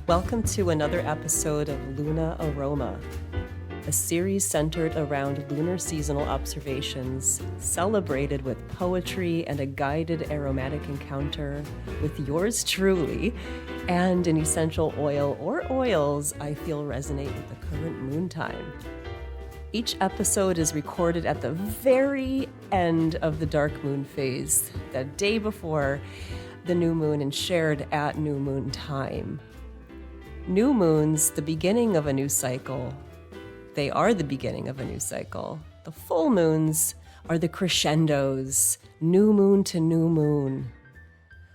Welcome to another episode of Luna Aroma, a series centered around lunar seasonal observations, celebrated with poetry and a guided aromatic encounter with yours truly, and an essential oil or oils I feel resonate with the current moon time. Each episode is recorded at the very end of the dark moon phase, the day before the new moon, and shared at new moon time. New moons, the beginning of a new cycle. They are the beginning of a new cycle. The full moons are the crescendos, new moon to new moon.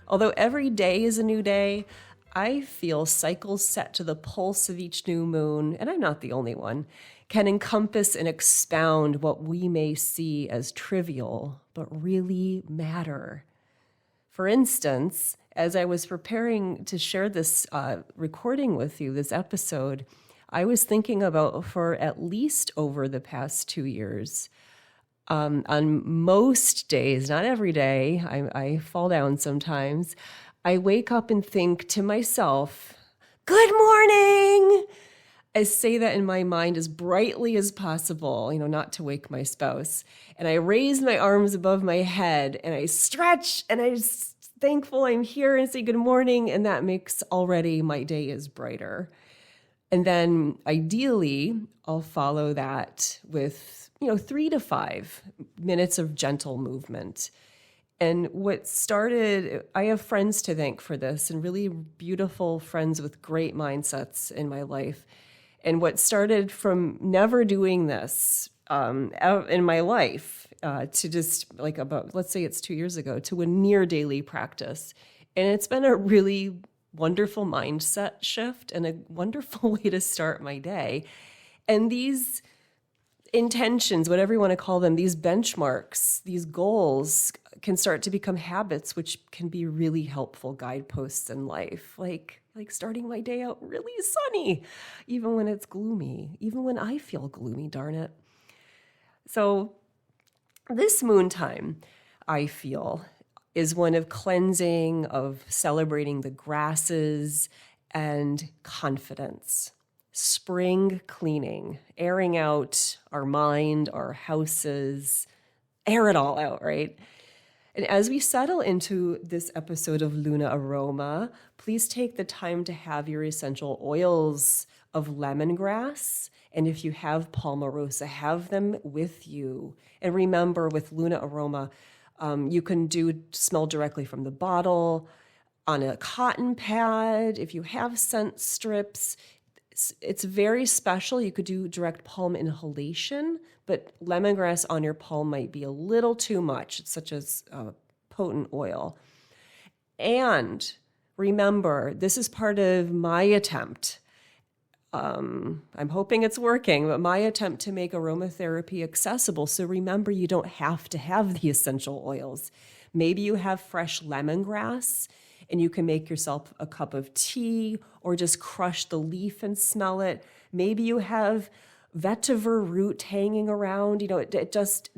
Although every day is a new day, I feel cycles set to the pulse of each new moon, and I'm not the only one, can encompass and expound what we may see as trivial, but really matter. For instance, as I was preparing to share this recording with you, this episode, I was thinking about, for at least over the past 2 years, on most days, not every day, I fall down sometimes, I wake up and think to myself, "Good morning!" I say that in my mind as brightly as possible, not to wake my spouse. And I raise my arms above my head and I stretch and I'm thankful I'm here and say good morning. And that makes already my day is brighter. And then ideally, I'll follow that with, 3 to 5 minutes of gentle movement. And what started, I have friends to thank for this and really beautiful friends with great mindsets in my life. And what started from never doing this in my life to just let's say it's 2 years ago, to a near daily practice. And it's been a really wonderful mindset shift and a wonderful way to start my day. And these intentions, whatever you want to call them, these benchmarks, these goals can start to become habits, which can be really helpful guideposts in life. Like starting my day out really sunny, even when it's gloomy, even when I feel gloomy, darn it. So this moon time, I feel, is one of cleansing, of celebrating the grasses and confidence. Spring cleaning, airing out our mind, our houses, air it all out, right? And as we settle into this episode of Luna Aroma, please take the time to have your essential oils of lemongrass. And if you have Palmarosa, have them with you. And remember, with Luna Aroma, you can smell directly from the bottle, on a cotton pad. If you have scent strips, it's very special. You could do direct palm inhalation, but lemongrass on your palm might be a little too much. It's such a potent oil. And remember, this is part of my attempt. I'm hoping it's working, but my attempt to make aromatherapy accessible. So remember, you don't have to have the essential oils. Maybe you have fresh lemongrass and you can make yourself a cup of tea or just crush the leaf and smell it. Maybe you have vetiver root hanging around. Just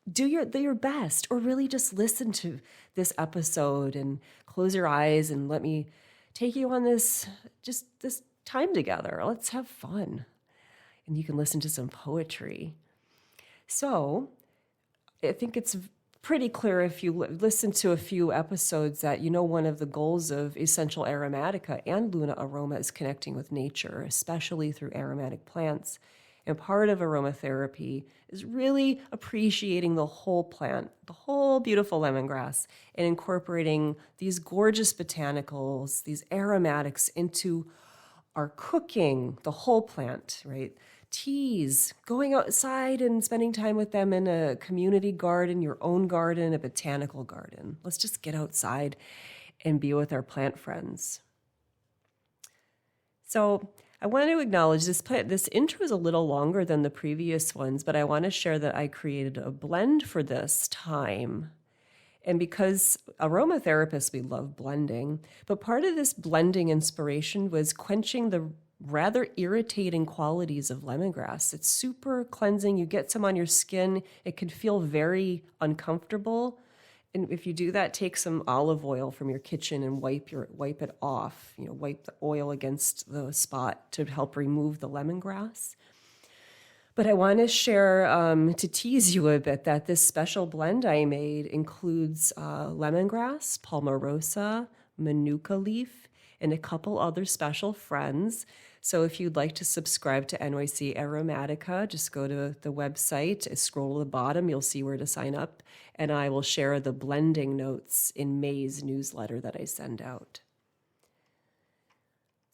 do your best, or really just listen to this episode and close your eyes and let me take you on this time together. Let's have fun. And you can listen to some poetry. So I think it's pretty clear if you listen to a few episodes that one of the goals of Essential Aromatica and Luna Aroma is connecting with nature, especially through aromatic plants. And part of aromatherapy is really appreciating the whole plant, the whole beautiful lemongrass, and incorporating these gorgeous botanicals, these aromatics into our cooking, the whole plant, right? Teas, going outside and spending time with them in a community garden, your own garden, a botanical garden. Let's just get outside and be with our plant friends. So I want to acknowledge this intro is a little longer than the previous ones, but I want to share that I created a blend for this time. And because aromatherapists, we love blending, but part of this blending inspiration was quenching the rather irritating qualities of lemongrass. It's super cleansing. You get some on your skin. It can feel very uncomfortable. And if you do that, take some olive oil from your kitchen and wipe it off. Wipe the oil against the spot to help remove the lemongrass. But I want to share, to tease you a bit, that this special blend I made includes lemongrass, palmarosa, manuka leaf, and a couple other special friends. So if you'd like to subscribe to NYC Aromatica, just go to the website, scroll to the bottom, you'll see where to sign up, and I will share the blending notes in May's newsletter that I send out.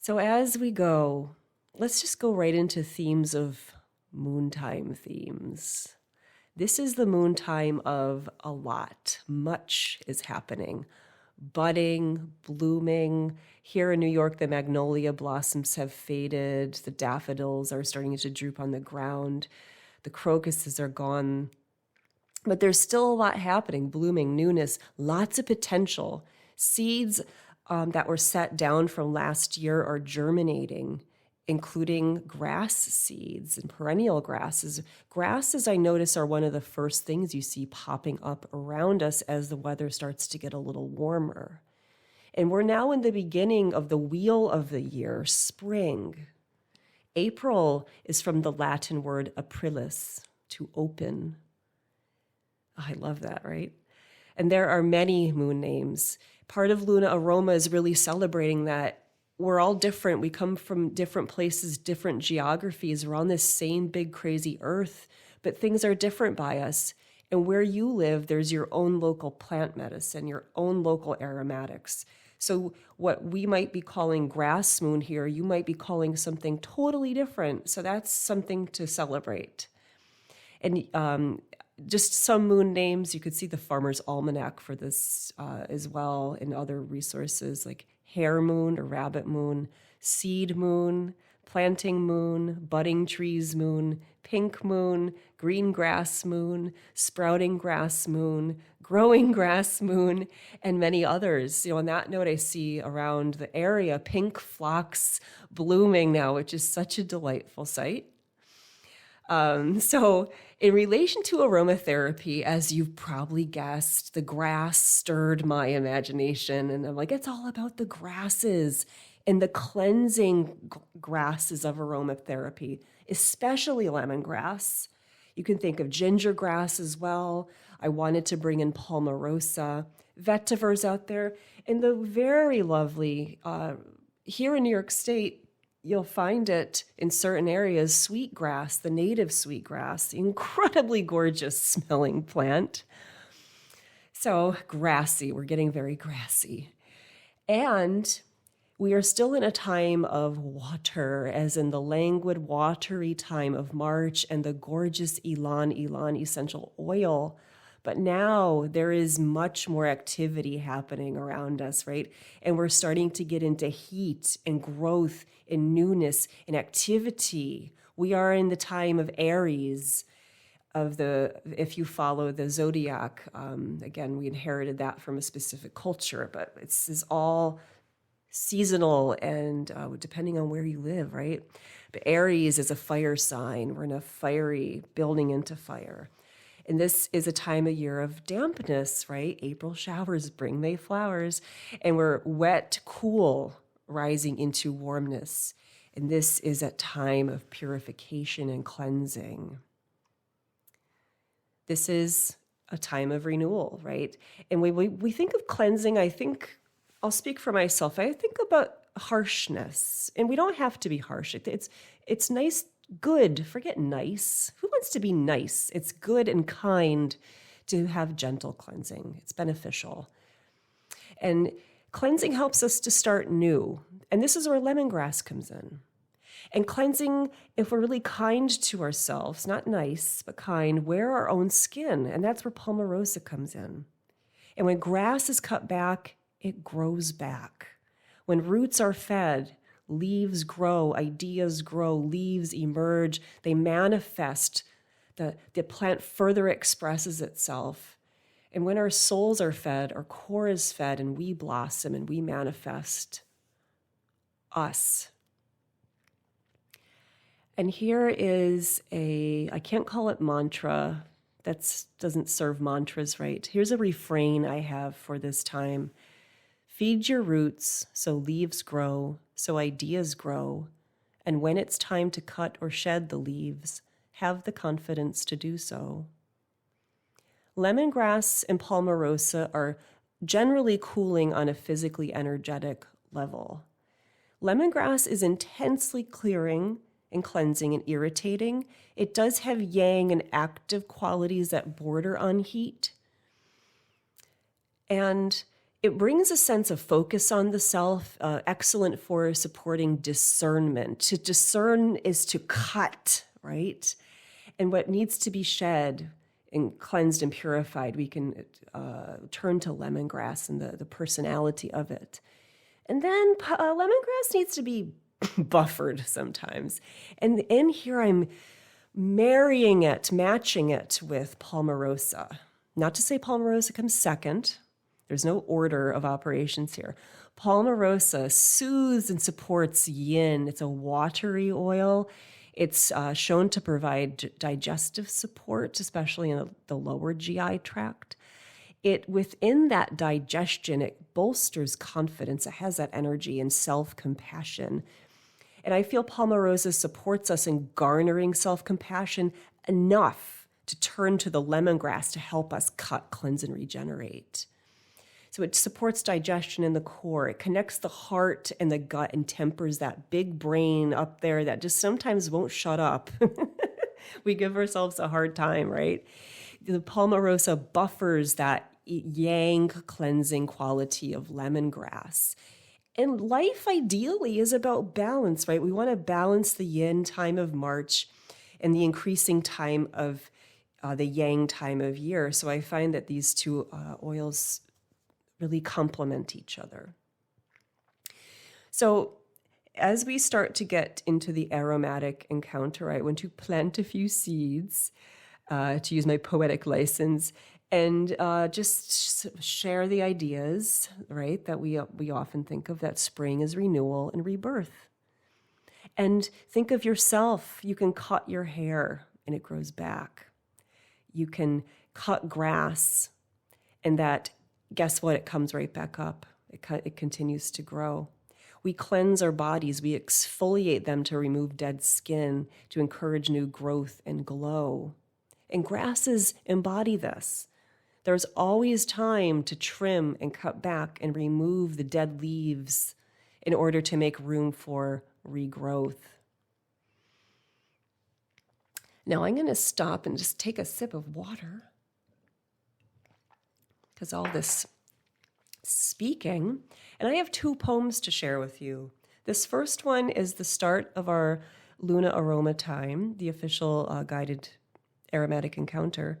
So as we go, let's just go right into themes of moontime themes. This is the moontime of a lot. Much is happening. Budding, blooming. Here in New York, the magnolia blossoms have faded. The daffodils are starting to droop on the ground. The crocuses are gone. But there's still a lot happening, blooming, newness, lots of potential. Seeds that were set down from last year are germinating, including grass seeds and perennial grasses. Grasses, I notice, are one of the first things you see popping up around us as the weather starts to get a little warmer. And we're now in the beginning of the wheel of the year, spring. April is from the Latin word aprilis, to open. Oh, I love that, right? And there are many moon names. Part of Luna Aroma is really celebrating that we're all different. We come from different places, different geographies. We're on this same big, crazy earth, but things are different by us. And where you live, there's your own local plant medicine, your own local aromatics. So what we might be calling grass moon here, you might be calling something totally different. So that's something to celebrate. And just some moon names, you could see the Farmer's Almanac for this as well, and other resources like hare moon or rabbit moon, seed moon, planting moon, budding trees moon, pink moon, green grass moon, sprouting grass moon, growing grass moon, and many others. On that note, I see around the area pink phlox blooming now, which is such a delightful sight. So in relation to aromatherapy, as you've probably guessed, the grass stirred my imagination. And I'm like, it's all about the grasses and the cleansing grasses of aromatherapy, especially lemongrass. You can think of ginger grass as well. I wanted to bring in palmarosa, vetivers out there, and the very lovely, here in New York State, you'll find it in certain areas, sweetgrass, the native sweetgrass, incredibly gorgeous smelling plant. So grassy, we're getting very grassy. And we are still in a time of water, as in the languid, watery time of March and the gorgeous Ylang Ylang essential oil. But now there is much more activity happening around us, right? And we're starting to get into heat and growth and newness and activity. We are in the time of Aries, if you follow the zodiac. Again, we inherited that from a specific culture, but this is all seasonal and depending on where you live, right? But Aries is a fire sign. We're in a fiery, building into fire. And this is a time of year of dampness, right? April showers bring May flowers. And we're wet, cool, rising into warmness. And this is a time of purification and cleansing. This is a time of renewal, right? And when we think of cleansing, I'll speak for myself. I think about harshness. And we don't have to be harsh. It's nice. Good, forget nice. Who wants to be nice? It's good and kind to have gentle cleansing. It's beneficial. And cleansing helps us to start new. And this is where lemongrass comes in. And cleansing, if we're really kind to ourselves, not nice, but kind, wear our own skin. And that's where palmarosa comes in. And when grass is cut back, it grows back. When roots are fed, leaves grow, ideas grow, leaves emerge, they manifest, the plant further expresses itself. And when our souls are fed, our core is fed, and we blossom and we manifest us. And here is I can't call it mantra, That doesn't serve mantras, right? Here's a refrain I have for this time. Feed your roots so leaves grow, so ideas grow. And when it's time to cut or shed the leaves, have the confidence to do so. Lemongrass and Palmarosa are generally cooling on a physically energetic level. Lemongrass is intensely clearing and cleansing and irritating. It does have yang and active qualities that border on heat. And it brings a sense of focus on the self, excellent for supporting discernment. To discern is to cut, right? And what needs to be shed and cleansed and purified, we can turn to lemongrass and the personality of it. And then lemongrass needs to be buffered sometimes. And in here, I'm marrying it, matching it with Palmarosa. Not to say Palmarosa comes second. There's no order of operations here. Palmarosa soothes and supports yin. It's a watery oil. It's shown to provide digestive support, especially in the lower GI tract. Within that digestion, it bolsters confidence. It has that energy and self-compassion. And I feel Palmarosa supports us in garnering self-compassion enough to turn to the lemongrass to help us cut, cleanse, and regenerate. So it supports digestion in the core. It connects the heart and the gut and tempers that big brain up there that just sometimes won't shut up. We give ourselves a hard time, right? The Palmarosa buffers that yang cleansing quality of lemongrass. And life ideally is about balance, right? We want to balance the yin time of March and the increasing time of the yang time of year. So I find that these two oils really complement each other. So as we start to get into the aromatic encounter, I want to plant a few seeds, to use my poetic license, and just share the ideas, right, that we often think of, that spring is renewal and rebirth. And think of yourself. You can cut your hair and it grows back. You can cut grass and that, guess what, it comes right back up. It continues to grow. We cleanse our bodies. We exfoliate them to remove dead skin, to encourage new growth and glow. And grasses embody this. There's always time to trim and cut back and remove the dead leaves in order to make room for regrowth. Now I'm going to stop and just take a sip of water, because all this speaking, and I have two poems to share with you. This first one is the start of our Luna Aroma time, the official guided aromatic encounter.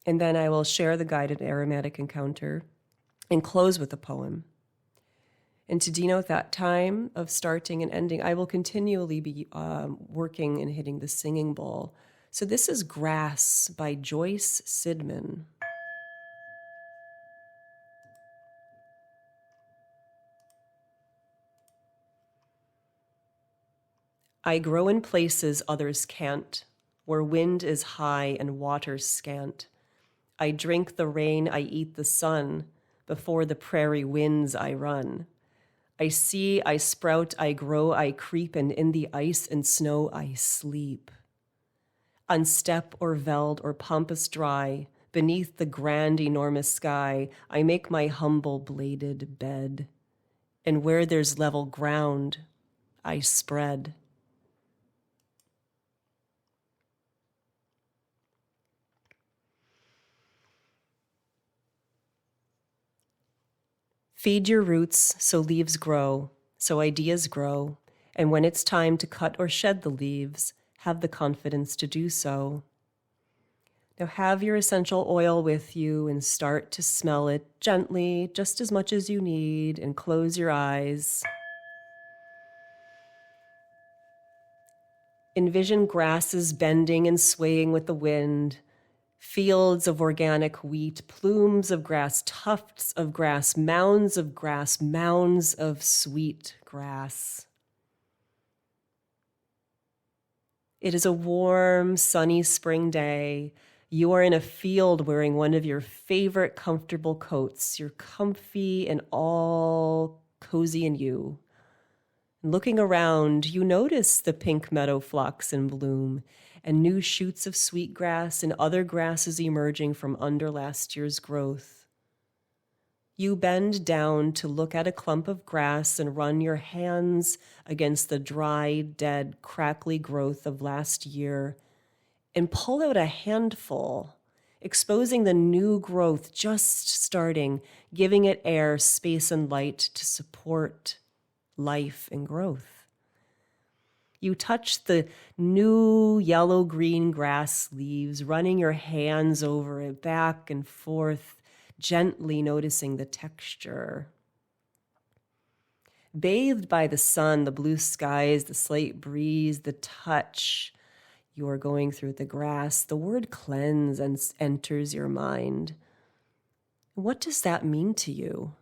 And then I will share the guided aromatic encounter and close with a poem. And to denote that time of starting and ending, I will continually be working and hitting the singing bowl. So this is Grass by Joyce Sidman. I grow in places others can't, where wind is high and water scant. I drink the rain, I eat the sun, before the prairie winds I run. I see, I sprout, I grow, I creep, and in the ice and snow I sleep. On steppe or veld or pampas dry, beneath the grand enormous sky, I make my humble bladed bed. And where there's level ground, I spread. Feed your roots so leaves grow, so ideas grow, and when it's time to cut or shed the leaves, have the confidence to do so. Now have your essential oil with you and start to smell it gently, just as much as you need, and close your eyes. Envision grasses bending and swaying with the wind, fields of organic wheat, plumes of grass, tufts of grass, mounds of sweet grass. It is a warm, sunny spring day. You are in a field wearing one of your favorite comfortable coats. You're comfy and all cozy in you. Looking around, you notice the pink meadow phlox in bloom and new shoots of sweetgrass and other grasses emerging from under last year's growth. You bend down to look at a clump of grass and run your hands against the dry, dead, crackly growth of last year and pull out a handful, exposing the new growth just starting, giving it air, space, and light to support life and growth. You touch the new yellow-green grass leaves, running your hands over it back and forth, gently noticing the texture. Bathed by the sun, the blue skies, the slight breeze, the touch, you are going through the grass. The word cleanse enters your mind. What does that mean to you?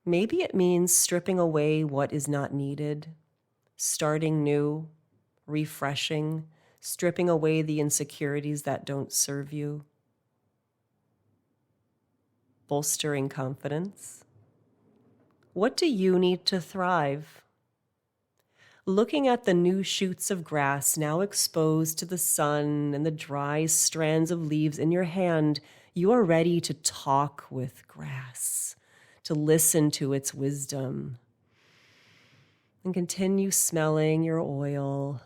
Maybe it means stripping away what is not needed, starting new, refreshing, stripping away the insecurities that don't serve you, bolstering confidence. What do you need to thrive? Looking at the new shoots of grass now exposed to the sun and the dry strands of leaves in your hand, you are ready to talk with grass, to listen to its wisdom, and continue smelling your oil.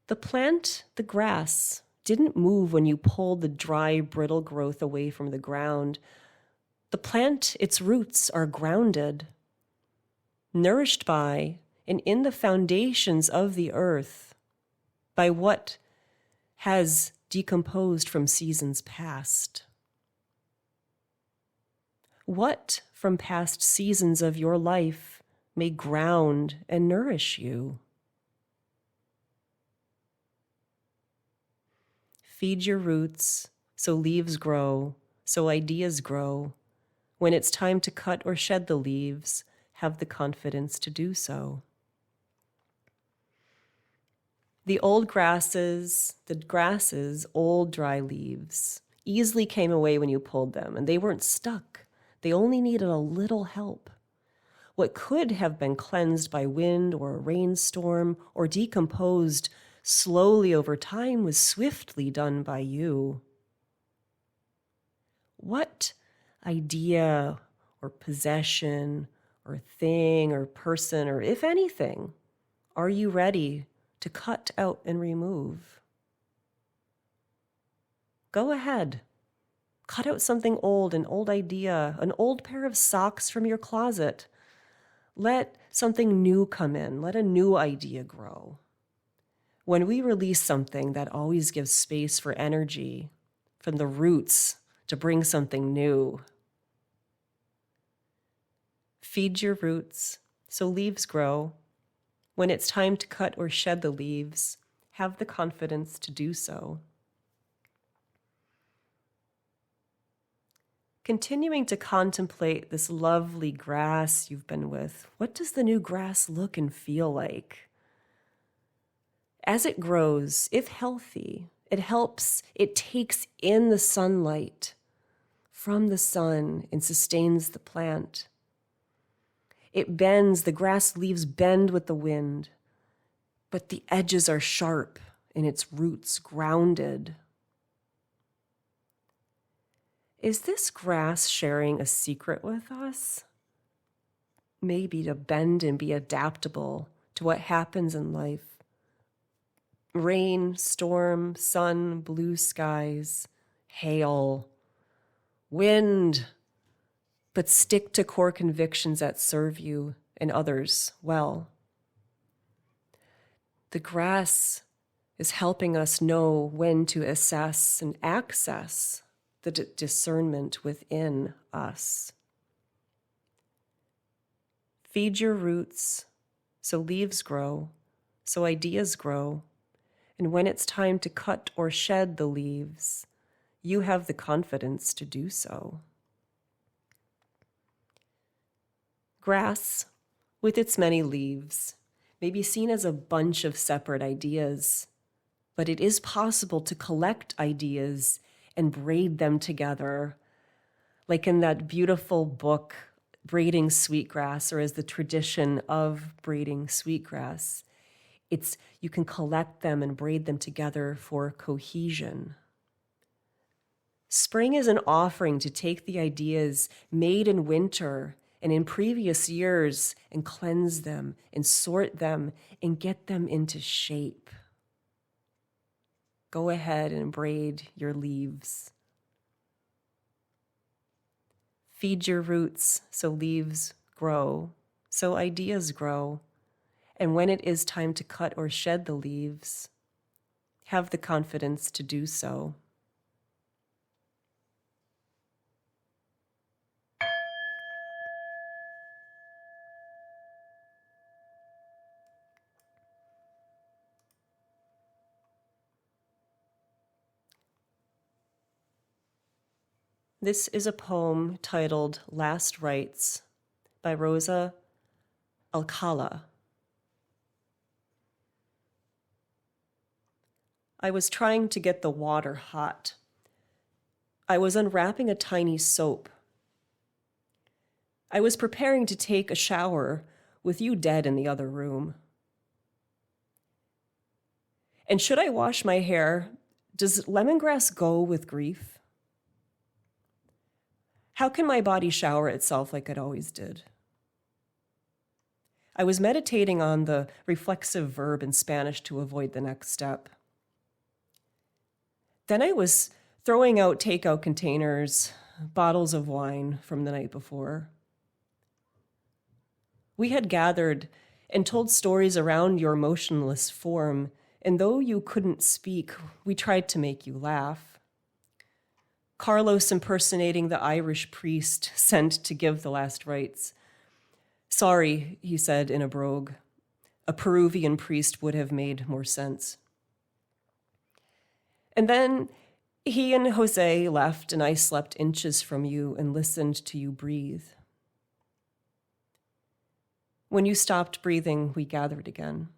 The plant, the grass, didn't move when you pulled the dry, brittle growth away from the ground. The plant, its roots are grounded, nourished by and in the foundations of the earth, by what has decomposed from seasons past. What from past seasons of your life may ground and nourish you? Feed your roots so leaves grow, so ideas grow. When it's time to cut or shed the leaves, have the confidence to do so. The grasses, old dry leaves, easily came away when you pulled them, and they weren't stuck. They only needed a little help. What could have been cleansed by wind or a rainstorm or decomposed slowly over time was swiftly done by you. What idea or possession or thing or person, or if anything, are you ready to cut out and remove? Go ahead. Cut out something old, an old idea, an old pair of socks from your closet. Let something new come in. Let a new idea grow. When we release something, that always gives space for energy from the roots to bring something new. Feed your roots so leaves grow. When it's time to cut or shed the leaves, have the confidence to do so. Continuing to contemplate this lovely grass you've been with, what does the new grass look and feel like? As it grows, if healthy, it takes in the sunlight from the sun and sustains the plant. It bends, the grass leaves bend with the wind, but the edges are sharp and its roots grounded. Is this grass sharing a secret with us? Maybe to bend and be adaptable to what happens in life. Rain, storm, sun, blue skies, hail, wind, but stick to core convictions that serve you and others well. The grass is helping us know when to assess and access the discernment within us. Feed your roots so leaves grow, so ideas grow, and when it's time to cut or shed the leaves, you have the confidence to do so. Grass, with its many leaves, may be seen as a bunch of separate ideas, but it is possible to collect ideas and braid them together, like in that beautiful book, Braiding Sweetgrass, or as the tradition of braiding sweetgrass. You can collect them and braid them together for cohesion. Spring is an offering to take the ideas made in winter and in previous years and cleanse them and sort them and get them into shape. Go ahead and braid your leaves. Feed your roots so leaves grow, so ideas grow. And when it is time to cut or shed the leaves, have the confidence to do so. This is a poem titled Last Rites by Rosa Alcalá. I was trying to get the water hot. I was unwrapping a tiny soap. I was preparing to take a shower with you dead in the other room. And should I wash my hair, does lemongrass go with grief? How can my body shower itself like it always did? I was meditating on the reflexive verb in Spanish to avoid the next step. Then I was throwing out takeout containers, bottles of wine from the night before. We had gathered and told stories around your motionless form, and though you couldn't speak, we tried to make you laugh. Carlos impersonating the Irish priest sent to give the last rites. Sorry, he said in a brogue. A Peruvian priest would have made more sense. And then he and Jose left, and I slept inches from you and listened to you breathe. When you stopped breathing, we gathered again.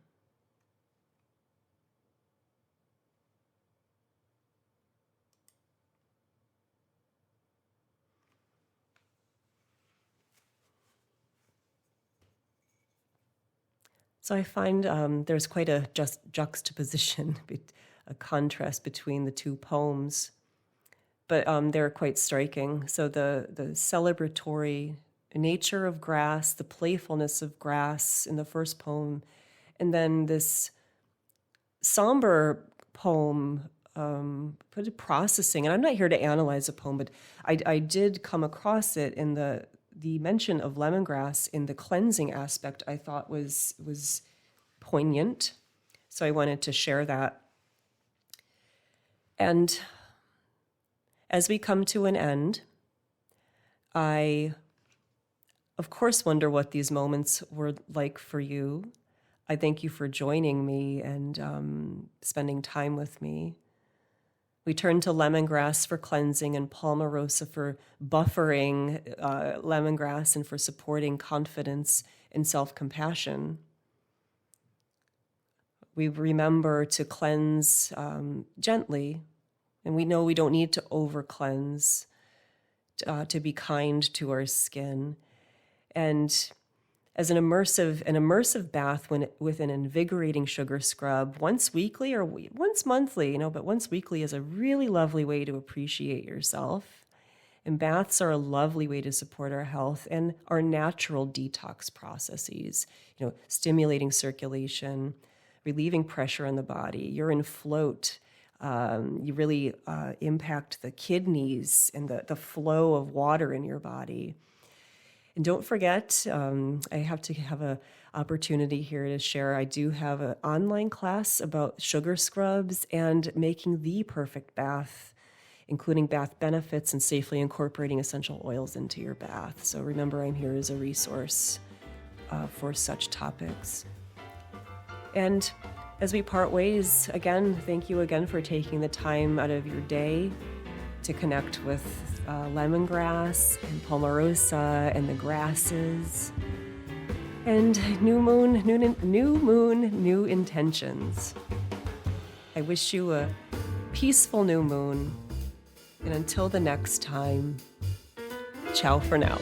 So I find there's quite a juxtaposition, a contrast between the two poems, but they're quite striking. So the celebratory nature of grass, the playfulness of grass in the first poem, and then this somber poem, processing. And I'm not here to analyze a poem, but I did come across it in the mention of lemongrass in the cleansing aspect. I thought was poignant, so I wanted to share that. And as we come to an end, I, of course, wonder what these moments were like for you. I thank you for joining me and spending time with me. We turn to lemongrass for cleansing and Palmarosa for buffering lemongrass and for supporting confidence and self-compassion. We remember to cleanse gently, and we know we don't need to over-cleanse to be kind to our skin. And as an immersive bath with an invigorating sugar scrub once weekly or once monthly, but once weekly is a really lovely way to appreciate yourself. And baths are a lovely way to support our health and our natural detox processes, stimulating circulation, relieving pressure on the body. Urine float, you really impact the kidneys and the flow of water in your body. And don't forget, I have to have an opportunity here to share. I do have an online class about sugar scrubs and making the perfect bath, including bath benefits and safely incorporating essential oils into your bath. So remember, I'm here as a resource for such topics. And as we part ways, again, thank you again for taking the time out of your day to connect with lemongrass and palmarosa and the grasses. And new moon, new intentions. I wish you a peaceful new moon. And until the next time, ciao for now.